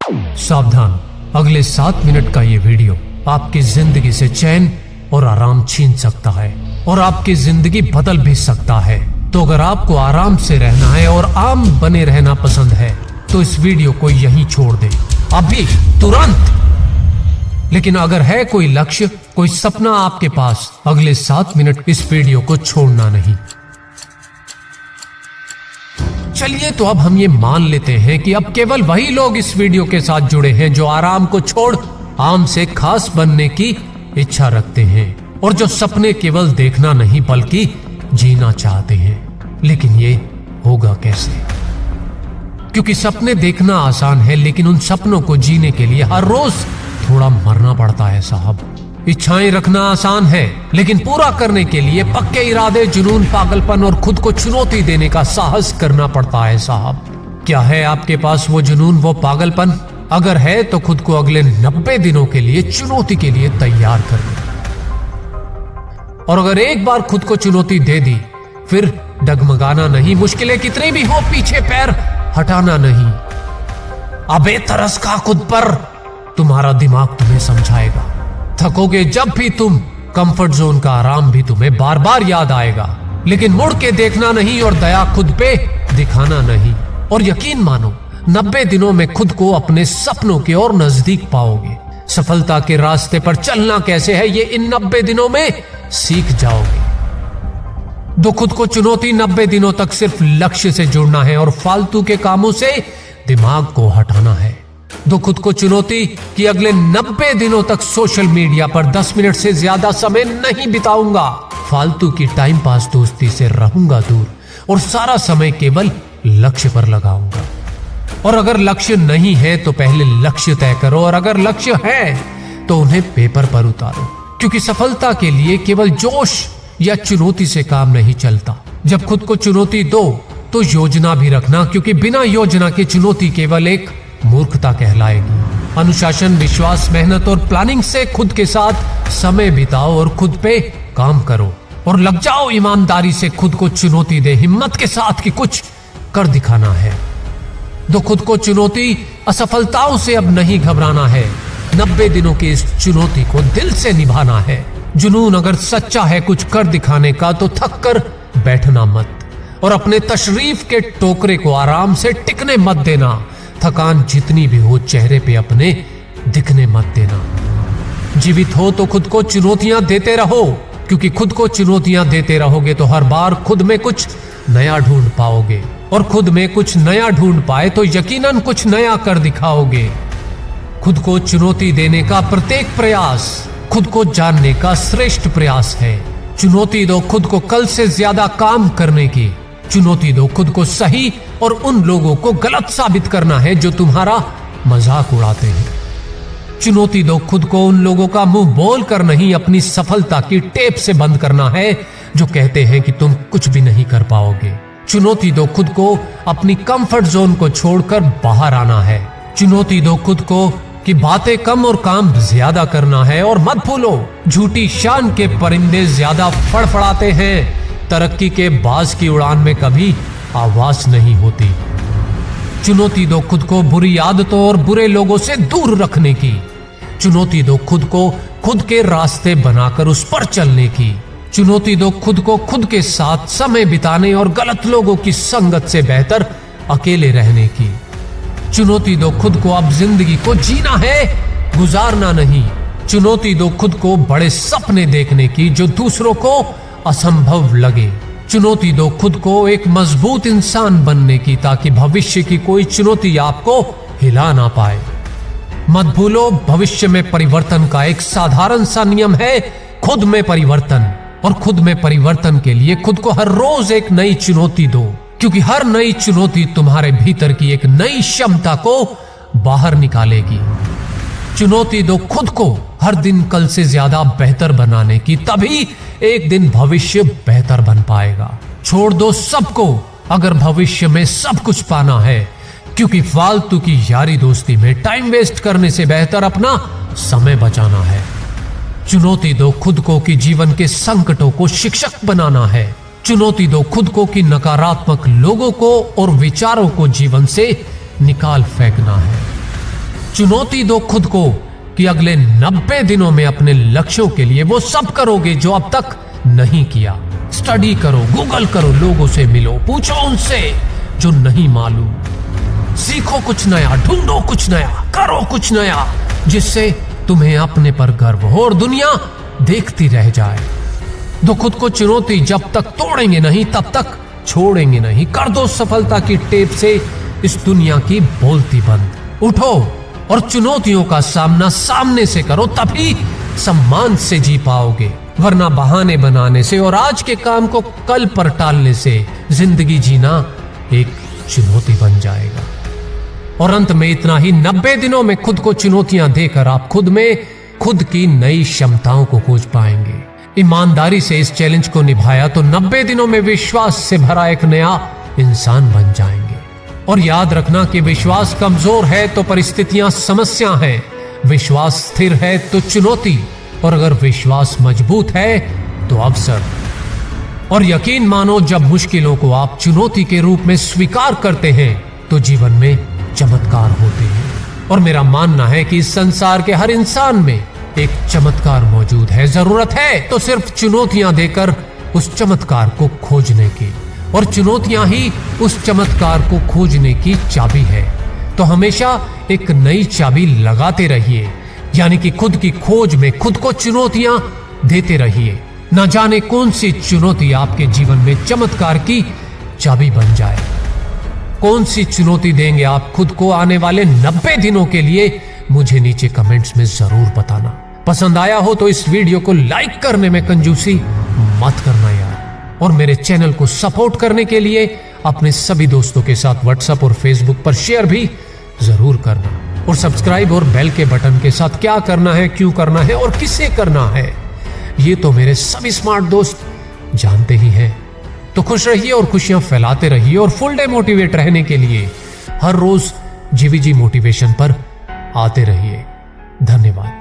सावधान, अगले 7 मिनट का ये वीडियो आपकी जिंदगी से चैन और आराम छीन सकता है और आपकी जिंदगी बदल भी सकता है। तो अगर आपको आराम से रहना है और आम बने रहना पसंद है तो इस वीडियो को यहीं छोड़ दे, अभी तुरंत। लेकिन अगर है कोई लक्ष्य, कोई सपना आपके पास, अगले 7 मिनट इस वीडियो को छोड़ना नहीं। चलिए तो अब हम ये मान लेते हैं कि अब केवल वही लोग इस वीडियो के साथ जुड़े हैं जो आराम को छोड़ आम से खास बनने की इच्छा रखते हैं और जो सपने केवल देखना नहीं बल्कि जीना चाहते हैं। लेकिन ये होगा कैसे? क्योंकि सपने देखना आसान है, लेकिन उन सपनों को जीने के लिए हर रोज थोड़ा मरना पड़ता है साहब। इच्छाएं रखना आसान है, लेकिन पूरा करने के लिए पक्के इरादे, जुनून, पागलपन और खुद को चुनौती देने का साहस करना पड़ता है साहब। क्या है आपके पास वो जुनून, वो पागलपन? अगर है तो खुद को अगले 90 दिनों के लिए चुनौती के लिए तैयार कर लो। और अगर एक बार खुद को चुनौती दे दी, फिर डगमगाना नहीं, मुश्किलें कितनी भी हो पीछे पैर हटाना नहीं। अबे तरस खा खुद पर, तुम्हारा दिमाग तुम्हें समझाएगा। थकोगे जब भी तुम, कंफर्ट जोन का आराम भी तुम्हें बार बार याद आएगा। लेकिन मुड़ के देखना नहीं और दया खुद पे दिखाना नहीं। और यकीन मानो 90 दिनों में खुद को अपने सपनों के और नजदीक पाओगे। सफलता के रास्ते पर चलना कैसे है ये इन 90 दिनों में सीख जाओगे। दो खुद को चुनौती, 90 दिनों तक सिर्फ लक्ष्य से जुड़ना है और फालतू के कामों से दिमाग को हटाना है। दो खुद को चुनौती कि अगले 90 दिनों तक सोशल मीडिया पर 10 मिनट से ज्यादा समय नहीं बिताऊंगा, फालतू की टाइम पास दोस्ती से रहूंगा दूर और सारा समय केवल लक्ष्य पर लगाऊंगा। और अगर लक्ष्य नहीं है तो पहले लक्ष्य तय करो, और अगर लक्ष्य है तो उन्हें पेपर पर उतारो। क्योंकि सफलता के लिए केवल जोश या चुनौती से काम नहीं चलता। जब खुद को चुनौती दो तो योजना भी रखना, क्योंकि बिना योजना के चुनौती केवल एक मूर्खता कहलाएगी। अनुशासन, विश्वास, मेहनत और प्लानिंग से खुद के साथ समय बिताओ और खुद पे काम करो और लग जाओ ईमानदारी से। खुद को चुनौती दे हिम्मत के साथ कि कुछ कर दिखाना है। दो खुद को चुनौती, असफलताओं से अब नहीं घबराना है। 90 दिनों की इस चुनौती को दिल से निभाना है। जुनून अगर सच्चा है कुछ कर दिखाने का तो थक कर बैठना मत और अपने तशरीफ के टोकरे को आराम से टिकने मत देना। थकान जितनी भी हो चेहरे पे अपने दिखने मत देना। जीवित हो तो खुद को चुनौतियां देते रहो, क्योंकि खुद को चुनौतियां देते रहोगे तो हर बार खुद में कुछ नया ढूंढ पाओगे और खुद में कुछ नया ढूंढ पाए तो यकीनन कुछ नया कर दिखाओगे। खुद को चुनौती देने का प्रत्येक प्रयास खुद को जानने का श्रेष्ठ प्रयास है। चुनौती दो खुद को कल से ज्यादा काम करने की। चुनौती दो खुद को सही और उन लोगों को गलत साबित करना है जो तुम्हारा मजाक उड़ाते हैं। चुनौती दो खुद को उन लोगों का मुंह बोल कर नहीं, अपनी सफलता की टेप से बंद करना है जो कहते हैं कि तुम कुछ भी नहीं कर पाओगे। चुनौती दो खुद को अपनी कंफर्ट जोन को छोड़कर बाहर आना है। चुनौती दो खुद को कि बातें कम और काम ज्यादा करना है। और मत भूलो, झूठी शान के परिंदे ज्यादा फड़फड़ाते हैं, तरक्की के बाज की उड़ान में कभी आवाज नहीं होती। चुनौती दो खुद को बुरी आदतों और बुरे लोगों से दूर रखने की। चुनौती दो खुद को खुद के रास्ते बनाकर उस पर चलने की। चुनौती दो खुद को खुद के साथ समय बिताने और गलत लोगों की संगत से बेहतर अकेले रहने की। चुनौती दो खुद को अब जिंदगी को जीना है, गुजारना नहीं। चुनौती दो खुद को बड़े सपने देखने की जो दूसरों को असंभव लगे। चुनौती दो खुद को एक मजबूत इंसान बनने की, ताकि भविष्य की कोई चुनौती आपको हिला ना पाए। मत भूलो, भविष्य में परिवर्तन का एक साधारण सा नियम है, खुद में परिवर्तन। और खुद में परिवर्तन के लिए खुद को हर रोज एक नई चुनौती दो, क्योंकि हर नई चुनौती तुम्हारे भीतर की एक नई क्षमता को बाहर निकालेगी। चुनौती दो खुद को हर दिन कल से ज्यादा बेहतर बनाने की, तभी एक दिन भविष्य बेहतर बन पाएगा। छोड़ दो सबको अगर भविष्य में सब कुछ पाना है, क्योंकि फालतू की यारी दोस्ती में टाइम वेस्ट करने से बेहतर अपना समय बचाना है। चुनौती दो खुद को कि जीवन के संकटों को शिक्षक बनाना है। चुनौती दो खुद को कि नकारात्मक लोगों को और विचारों को जीवन से निकाल फेंकना है। चुनौती दो खुद को कि अगले 90 दिनों में अपने लक्ष्यों के लिए वो सब करोगे जो अब तक नहीं किया। स्टडी करो, गूगल करो, लोगों से मिलो, पूछो उनसे जो नहीं मालूम। सीखो कुछ नया, ढूंढो कुछ नया, करो कुछ नया जिससे तुम्हें अपने पर गर्व हो और दुनिया देखती रह जाए। दो खुद को चुनौती, जब तक तोड़ेंगे नहीं तब तक छोड़ेंगे नहीं। कर दो सफलता की टेप से इस दुनिया की बोलती बंद। उठो और चुनौतियों का सामना सामने से करो, तभी सम्मान से जी पाओगे। वरना बहाने बनाने से और आज के काम को कल पर टालने से जिंदगी जीना एक चुनौती बन जाएगा। और अंत में इतना ही, 90 दिनों में खुद को चुनौतियां देकर आप खुद में खुद की नई क्षमताओं को खोज पाएंगे। ईमानदारी से इस चैलेंज को निभाया तो 90 दिनों में विश्वास से भरा एक नया इंसान बन जाएंगे। और याद रखना कि विश्वास कमजोर है तो परिस्थितियां समस्या है, विश्वास स्थिर है तो चुनौती, और अगर विश्वास मजबूत है तो अवसर। और यकीन मानो, जब मुश्किलों को आप चुनौती के रूप में स्वीकार करते हैं तो जीवन में चमत्कार होते हैं। और मेरा मानना है कि इस संसार के हर इंसान में एक चमत्कार मौजूद है। जरूरत है तो सिर्फ चुनौतियां देकर उस चमत्कार को खोजने की, और चुनौतियां ही उस चमत्कार को खोजने की चाबी है। तो हमेशा एक नई चाबी लगाते रहिए, यानी कि खुद की खोज में खुद को चुनौतियां देते रहिए। न जाने कौन सी चुनौती आपके जीवन में चमत्कार की चाबी बन जाए। कौन सी चुनौती देंगे आप खुद को आने वाले 90 दिनों के लिए, मुझे नीचे कमेंट्स में जरूर बताना। पसंद आया हो तो इस वीडियो को लाइक करने में कंजूसी मत करना यार। और मेरे चैनल को सपोर्ट करने के लिए अपने सभी दोस्तों के साथ व्हाट्सएप और फेसबुक पर शेयर भी जरूर करना। और सब्सक्राइब और बेल के बटन के साथ क्या करना है, क्यों करना है और किसे करना है, ये तो मेरे सभी स्मार्ट दोस्त जानते ही हैं। तो खुश रहिए और खुशियां फैलाते रहिए। और फुल डे मोटिवेट रहने के लिए हर रोज जीवीजी मोटिवेशन पर आते रहिए। धन्यवाद।